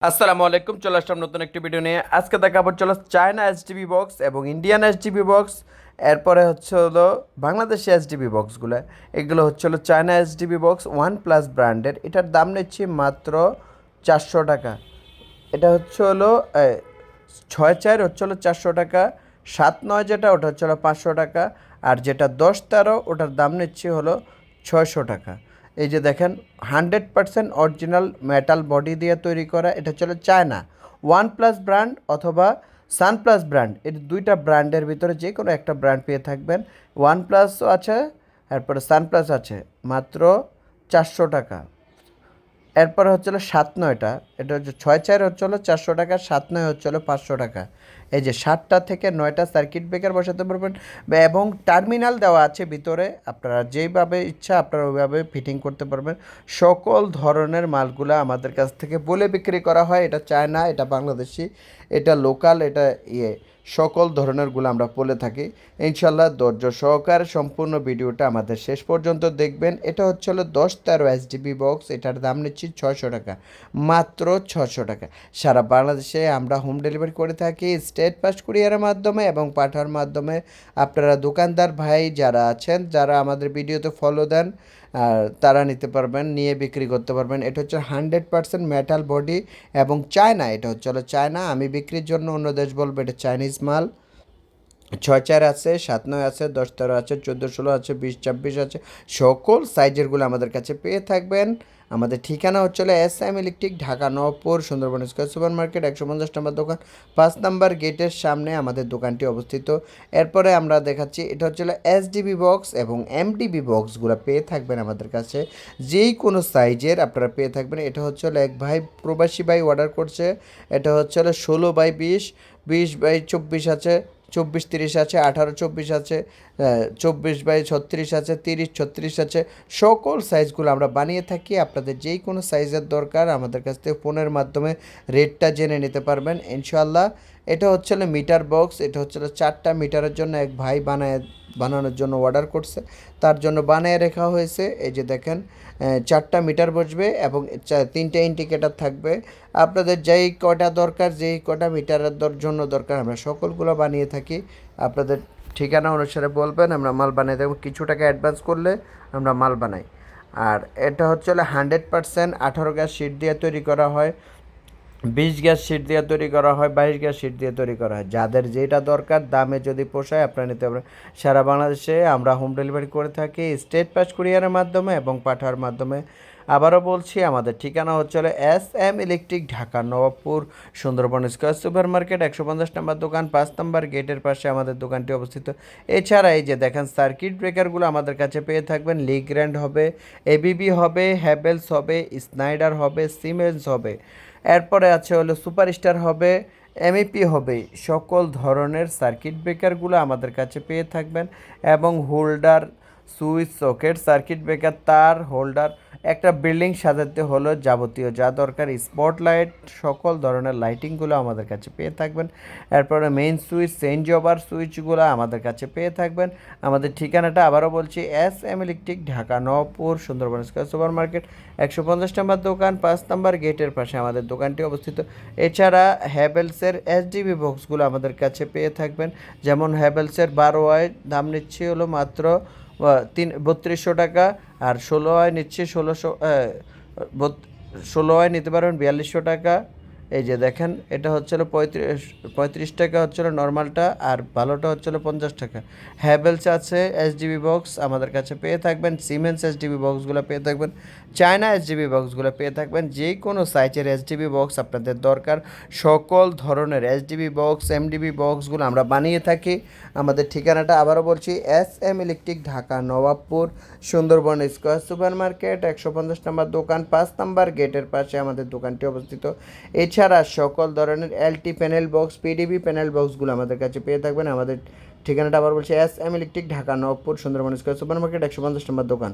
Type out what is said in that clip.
আসসালামু আলাইকুম, চলে আসলাম নতুন একটি ভিডিও নিয়ে। আজকে দেখাবো চলো চায়না এইচডিবি বক্স এবং ইন্ডিয়ান এইচডিবি বক্স, এরপরে হচ্ছে হলো বাংলাদেশি এইচডিবি বক্সগুলো। এগুলো হচ্ছে হলো China HDB box one plus ব্র্যান্ডের। এটার দাম নিচ্ছি মাত্র 400 টাকা। এটা হচ্ছে হলো 6-4 হচ্ছে হলো 400 টাকা, 7-9 যেটা ওটা হচ্ছে হলো 500 টাকা, আর যেটা 10-13 ওটার দাম নিচ্ছি হলো 600 টাকা। এই যে দেখেন 100% অরিজিনাল মেটাল বডি দিয়ে তৈরি করা। এটা হচ্ছে চায়না ওয়ান প্লাস ব্র্যান্ড অথবা সানপ্লাস ব্র্যান্ড, এই দুইটা ব্র্যান্ডের ভিতরে যে কোনো একটা ব্র্যান্ড পেয়ে থাকবেন। ওয়ান প্লাসও আছে, এরপরে সানপ্লাস আছে, মাত্র 400 টাকা। এরপরে হচ্ছে হলো 7-9টা, এটা হচ্ছে 6-4 হচ্ছে হলো 400 টাকা, 7-9 হচ্ছে হলো 500 টাকা। এই যে 7টা থেকে 9টা সার্কিট ব্রেকার বসাতে পারবেন এবং টার্মিনাল দেওয়া আছে ভিতরে, আপনারা যেইভাবে ইচ্ছা আপনারা ওইভাবে ফিটিং করতে পারবেন। সকল ধরনের মালগুলা আমাদের কাছ থেকে বলে বিক্রি করা হয়। এটা চায়না, এটা বাংলাদেশি, এটা লোকাল, এটা সকল ধরনেরগুলো আমরা বলে থাকি। ইনশাল্লাহ ধৈর্য সহকারে সম্পূর্ণ ভিডিওটা আমাদের শেষ পর্যন্ত দেখবেন। এটা হচ্ছে হলো 10-13 এইচডিবি বক্স। এটার দাম নিচ্ছি 600 টাকা, মাত্র 600 টাকা। সারা বাংলাদেশে আমরা হোম ডেলিভারি করে থাকি স্টেট ফাস্ট কুরিয়ারের মাধ্যমে এবং পাঠার মাধ্যমে। আপনারা দোকানদার ভাই যারা আছেন, যারা আমাদের ভিডিওতে ফলো দেন, আর তারা নিতে পারবেন, নিয়ে বিক্রি করতে পারবেন। এটা হচ্ছে 100% মেটাল বডি এবং চায়না। এটা হচ্ছে হলো চায়না। আমি বিক্রির জন্য অন্য দেশ বলবো এটা চাইনিজ মাল। 6-4 আছে, 7-9 আছে, 10-13 আছে, 14-16 আছে, 20-26 আছে। সকল সাইজেরগুলো আমাদের কাছে পেয়ে থাকবেন। আমাদের ঠিকানা হচ্ছে হলো SM electric, Dhaka Nabapur, Sundarban square super market, 150 নম্বর দোকান, 5 নম্বর গেটের সামনে আমাদের দোকানটি অবস্থিত। এরপরে আমরা দেখাচ্ছি এটা হচ্ছে হলো SDB বক্স এবং MDB বক্সগুলো পেয়ে থাকবেন আমাদের কাছে যেই কোনো সাইজের আপনারা পেয়ে থাকবেন। এটা হচ্ছে হলো এক ভাই প্রবাসী ভাই অর্ডার করছে। এটা হচ্ছে হলো 16/20, 20/24 আছে, 24-30 আছে, 18-24 আছে, 24/36 আছে, 30-36 আছে। সকল সাইজগুলো আমরা বানিয়ে থাকি। আপনাদের যেই কোনো সাইজের দরকার আমাদের কাছ থেকে ফোনের মাধ্যমে রেটটা জেনে নিতে পারবেন ইনশাল্লাহ। এটা হচ্ছে মিটার বক্স। এটা হচ্ছে 4টা মিটারের জন্য এক ভাই বানানোর জন্য অর্ডার করছে, তার জন্য বানিয়ে রাখা হয়েছে। এই যে দেখেন 4টা মিটার বসবে এবং 3টে ইন্ডিকেটার থাকবে। আপনাদের যেই কটা দরকার, যেই কটা মিটারের জন্য দরকার আমরা সকলগুলো বানিয়ে থাকি। আপনাদের ঠিকানা অনুসারে বলবেন, আমরা মাল বানিয়ে দেবো। কিছু টাকা অ্যাডভান্স করলে আমরা মাল বানাই। আর এটা হচ্ছে 100% 18 গ্যাস শিট দিয়ে তৈরি করা হয়, 20 গ্যাস শিট দিয়ে তৈরি করা হয়, 22 গ্যাস শিট দিয়ে তৈরি করা হয়। যাদের যেটা দরকার, দামে যদি পোষায় আপনারা নিতে পারেন। সারা বাংলাদেশে আমরা হোম ডেলিভারি করে থাকি স্টেট ফাস্ট কুরিয়ারের মাধ্যমে এবং পাঠার মাধ্যমে। আবারও বলছি, আমাদের ঠিকানা হচ্ছে SM electric, Dhaka Nawabpur, Sundarban square super market, 150 নম্বর দোকান, 5 নম্বর গেটের পাশে আমাদের দোকানটি অবস্থিত। এছাড়া এই যে দেখেন সার্কিট ব্রেকারগুলো আমাদের কাছে পেয়ে থাকবেন। লিগ্র্যান্ড হবে, ABB হবে, হ্যাভেলস হবে, স্নাইডার হবে, সিমেন্স হবে। এরপরে আছে হলো সুপারস্টার হবে, MEP হবে। সকল ধরনের সার্কিট ব্রেকারগুলো আমাদের কাছে পেয়ে থাকবেন এবং holder, switch, socket, circuit breaker, তার, হোল্ডার, একটা বিল্ডিং সাজাতে হলো যাবতীয় যা দরকার, স্পটলাইট, সকল ধরনের লাইটিংগুলো আমাদের কাছে পেয়ে থাকবেন। এরপরে মেইন সুইচ, চেঞ্জ ওভার সুইচগুলো আমাদের কাছে পেয়ে থাকবেন। আমাদের ঠিকানাটা আবারও বলছি, SM electric, Dhaka Nabapur, Sundarban square super market, 150 নম্বর দোকান, 5 নম্বর গেটের পাশে আমাদের দোকানটি অবস্থিত। এছাড়া হ্যাভেলসের SDB বক্সগুলো আমাদের কাছে পেয়ে থাকবেন। যেমন হ্যাভেলসের 12 দাম নিচ্ছে হলো মাত্র 3200 টাকা, আর 16 নিচ্ছে 16 নিতে পারবেন 4200 টাকা। এই যে দেখেন এটা হচ্ছিল 35 টাকা হচ্ছিল নর্মালটা, আর ভালোটা হচ্ছিল 50 টাকা। হ্যাভেলস আছে SDB বক্স আমাদের কাছে পেয়ে থাকবেন। সিমেন্স SDB বক্সগুলো পেয়ে থাকবেন, চায়না SDB বক্সগুলো পেয়ে থাকবেন। যে কোনো সাইজের SDB বক্স আপনাদের দরকার, সকল ধরনের SDB বক্স, MDB বক্সগুলো আমরা বানিয়ে থাকি। আমাদের ঠিকানাটা আবারও বলছি, SM electric, Dhaka Nawabpur, Sundarban square super market, 150 নম্বর দোকান, 5 নম্বর গেটের পাশে আমাদের দোকানটি অবস্থিত। এছাড়া সকল ধরনের LT panel box, PDB panel বক্সগুলো আমাদের কাছে পেয়ে থাকবেন। আমাদের ঠিকানাটা আবার বলছি, SM electric, Dhaka Nawabpur, Sundarban square super market, 150 নম্বর দোকান।